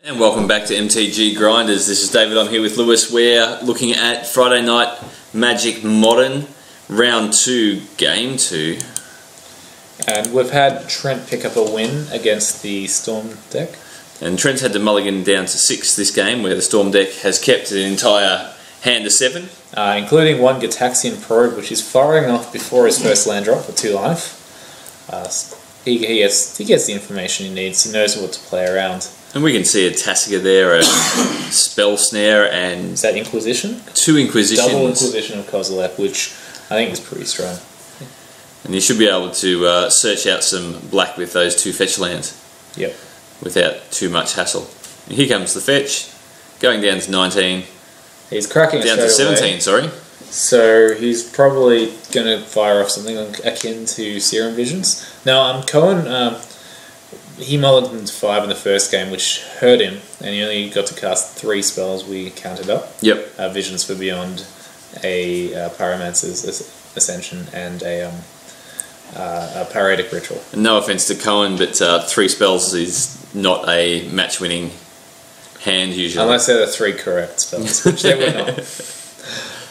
And welcome back to MTG Grinders. This is David. I'm here with Lewis. We're looking at Friday Night Magic Modern Round 2, Game 2. And we've had Trent pick up a win against the Storm deck. And Trent's had to mulligan down to 6 this game, where the Storm deck has kept an entire hand of 7. Including one Gitaxian Probe, which is firing off before his first land drop for 2 life. He gets the information he needs. He knows what to play around. And we can see a Tasiga there, a Spell Snare, and... Is that Inquisition? 2 Inquisitions. Double Inquisition of Kozilek, which I think is pretty strong. And you should be able to search out some black with those 2 fetch lands. Yep. Without too much hassle. And here comes the fetch, going down to 19. He's cracking it down to 17, away. sorry. So he's probably going to fire off something akin to Serum Visions. Now, Cohen... he mulliganed 5 in the first game, which hurt him, and he only got to cast 3 spells we counted up. Yep. Visions for Beyond, a Pyromancer's Ascension, and a Paratic Ritual. No offense to Cohen, but 3 spells is not a match-winning hand usually. Unless they're the 3 correct spells, which they were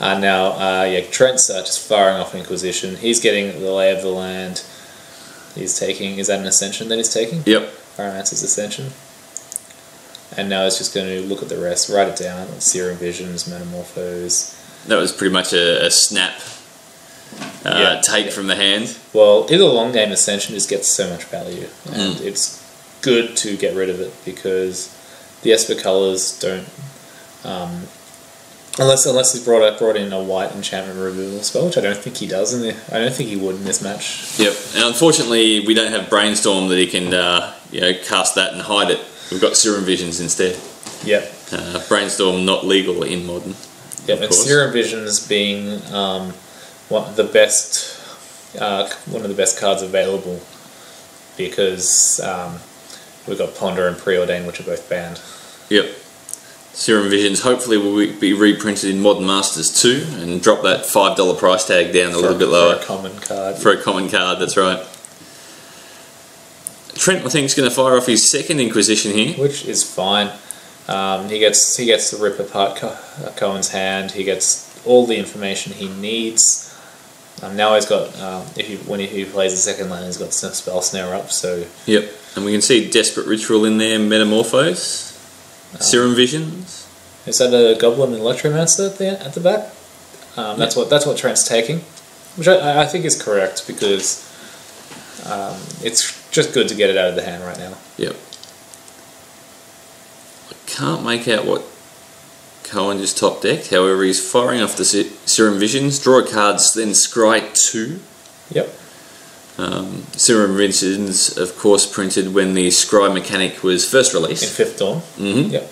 not. Now, Trent's just firing off Inquisition. He's getting the lay of the land. He's taking, is that an Ascension that he's taking? Yep. Pyromancer's Ascension. And now he's just going to look at the rest, write it down, Serum Visions, Metamorphose. That was pretty much a snap take from the hand. Well, in the long game, Ascension just gets so much value, and it's good to get rid of it, because the Esper colours don't... Unless he's brought in a white enchantment removal spell, which I don't think he does. I don't think he would in this match. Yep, and unfortunately we don't have Brainstorm that he can cast that and hide it. We've got Serum Visions instead. Yep. Brainstorm not legal in Modern. Yep, and Serum Visions being one of the best cards available, because we've got Ponder and Preordain, which are both banned. Yep. Serum Visions hopefully will be reprinted in Modern Masters 2 and drop that $5 price tag down a little bit lower. For a common card. For a common card, that's right. Trent, I think, is going to fire off his second Inquisition here. Which is fine. He gets to rip apart Cohen's hand. He gets all the information he needs. Now he's got, when he plays the second land, he's got some Spell Snare up. So. Yep. And we can see Desperate Ritual in there, Metamorphose. Serum Visions. Is that a Goblin and Electromancer at the back? That's what Trent's taking, which I think is correct, because it's just good to get it out of the hand right now. Yep. I can't make out what Cohen just top decked. However, he's firing off the Serum Visions. Draw a card, then scry 2. Yep. Serum Visions, of course, printed when the scry mechanic was first released. In 5th Dawn. Mm-hmm. Yep.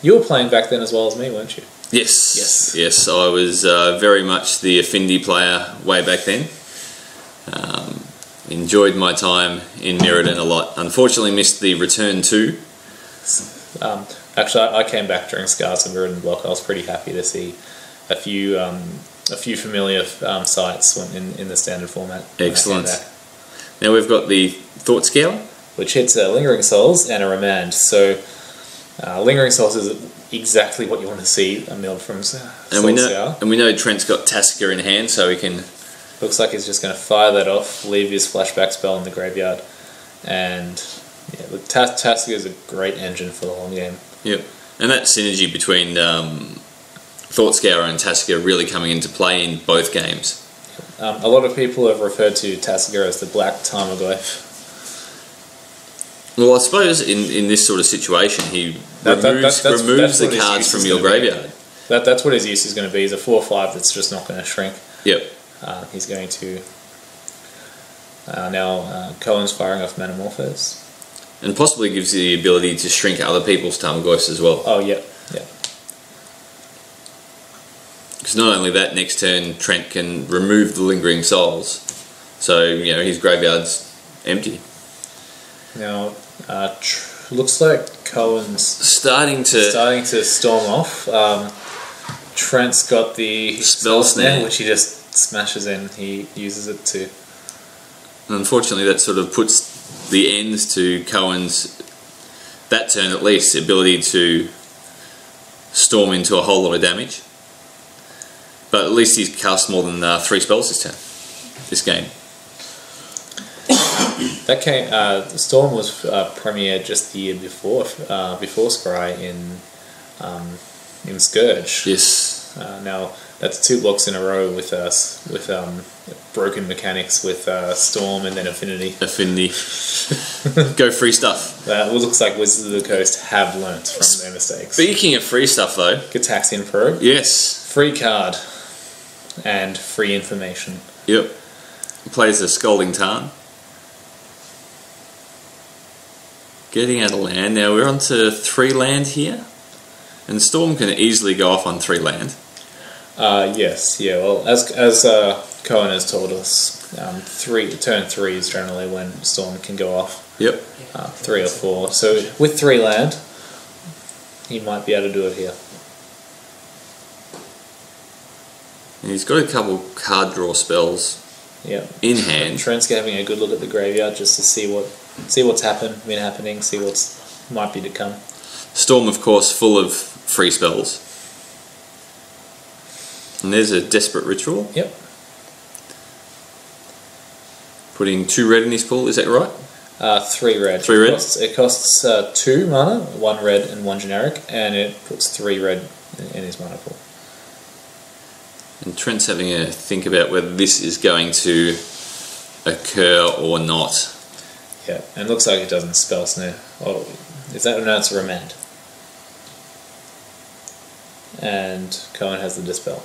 You were playing back then as well as me, weren't you? Yes. Yes, I was very much the Affinity player way back then. Enjoyed my time in Mirrodin a lot. Unfortunately, missed the Return 2. Actually, I came back during Scars of Mirrodin block. I was pretty happy to see a few familiar sites in the standard format. Excellent. Now we've got the Thought Scour, which hits Lingering Souls and a Remand. So Lingering Souls is exactly what you want to see a milled from Soul Scour. And we know Trent's got Tasiga in hand, so he can... Looks like he's just going to fire that off, leave his flashback spell in the graveyard, and Tasiga is a great engine for the long game. Yep, and that synergy between Thought Scour and Tasiga really coming into play in both games. A lot of people have referred to Tasiga as the Black Tarmogoyf. Well, I suppose in this sort of situation, he removes the cards from your graveyard. That's what his use is going to be. He's a 4/5 that's just not going to shrink. Yep. He's going to... now Cohen's firing off Metamorphose. And possibly gives you the ability to shrink other people's Tarmogoyfs as well. Oh, yeah. Because not only that, next turn Trent can remove the Lingering Souls, so his graveyard's empty. Now, looks like Cohen's starting to storm off. Trent's got the Spell Snare, which he just smashes in. He uses it to... And unfortunately, that sort of puts the ends to Cohen's that turn at least, the ability to storm into a whole lot of damage. But at least he's cast more than 3 spells this game. That came. Storm was premiered just the year before Scry in Scourge. Yes. Now that's 2 blocks in a row with broken mechanics with Storm and then Affinity. Go free stuff. It looks like Wizards of the Coast have learnt from their mistakes. Speaking of free stuff though. Gitaxian Probe. Yes. Free card. And free information. Yep. Plays a Scalding Tarn. Getting out of land. Now we're on to 3 land here. And Storm can easily go off on 3 land. Yes, yeah. Well, as Cohen has told us, turn 3 is generally when Storm can go off. Yep. 3 or 4. So with 3 land, he might be able to do it here. And he's got a couple card draw spells. Yep. In hand. Trent's having a good look at the graveyard just to see what's been happening, see what's might be to come. Storm, of course, full of free spells. And there's a Desperate Ritual. Yep. Putting 2 red in his pool, is that right? 3 red. 3 red? It costs 2 mana, 1 red and 1 generic, and it puts 3 red in his mana pool. And Trent's having a think about whether this is going to occur or not. Yeah, and it looks like it doesn't spell snare. Oh, is that no? It's a remand. And Cohen has the dispel.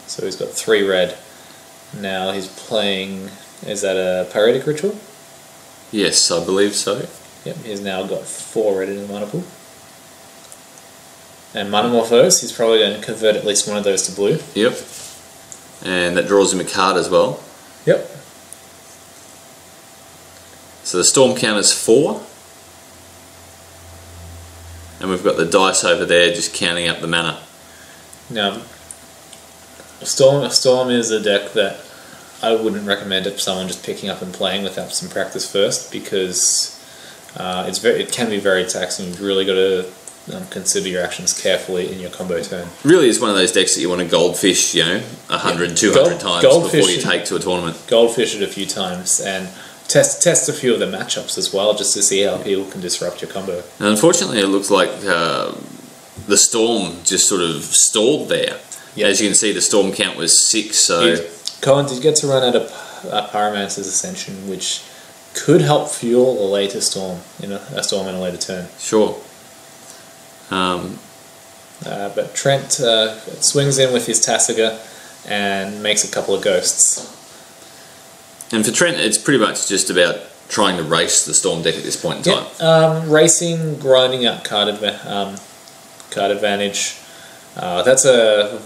So he's got 3 red. Now he's playing. Is that a Pyretic Ritual? Yes, I believe so. Yep, he's now got 4 red in the mana pool. And Manamorphose, he's probably going to convert at least one of those to blue. Yep. And that draws him a card as well. Yep. So the Storm counters 4. And we've got the dice over there just counting up the mana. Now, Storm is a deck that I wouldn't recommend if someone just picking up and playing without some practice first, because it can be very taxing. You've really got to consider your actions carefully in your combo turn. Really is one of those decks that you want to goldfish, 100, 200 times before you take to a tournament. Goldfish it a few times and test a few of the matchups as well, just to see how people can disrupt your combo. And unfortunately, it looks like the Storm just sort of stalled there. Yep. As you can see, the Storm count was 6. So Cohen did get to run out of Pyromancer's Ascension, which could help fuel a later Storm, a Storm in a later turn. Sure. But Trent swings in with his Tasiga and makes a couple of ghosts. And for Trent, it's pretty much just about trying to race the Storm deck at this point in time. Racing, grinding up card advantage. That's a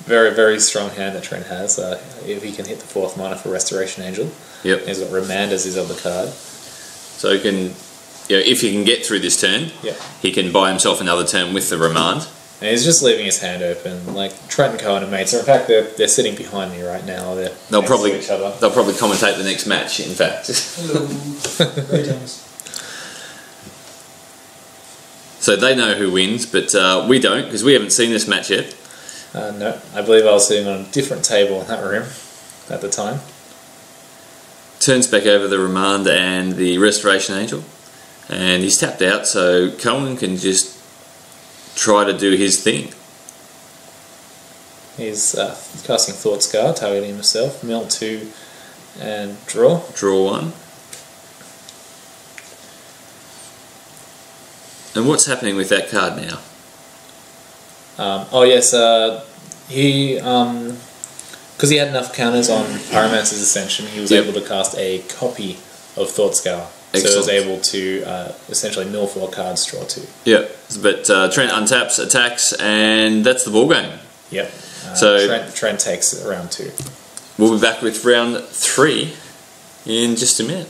very, very strong hand that Trent has. If he can hit the 4th mana for Restoration Angel. Yep. He's got Remand as his other card. So he can, if he can get through this turn, he can buy himself another turn with the Remand. And he's just leaving his hand open. Like Trent and Cohen are mates. In fact, they're sitting behind me right now. They'll probably commentate the next match. In fact. Hello. Greetings. So they know who wins, but we don't, because we haven't seen this match yet. No, I believe I was sitting on a different table in that room at the time. Turns back over the Remand and the Restoration Angel, and he's tapped out, so Cohen can just try to do his thing. He's casting Thought Scar, targeting himself, mill 2 and draw. Draw 1. And what's happening with that card now? Because he had enough counters on Pyromancer's Ascension, he was able to cast a copy of Thought Scour. Excellent. So he was able to essentially mill 4 cards, draw 2. Yeah, but Trent untaps, attacks, and that's the ball game. Yep. So Trent takes round 2. We'll be back with round 3 in just a minute.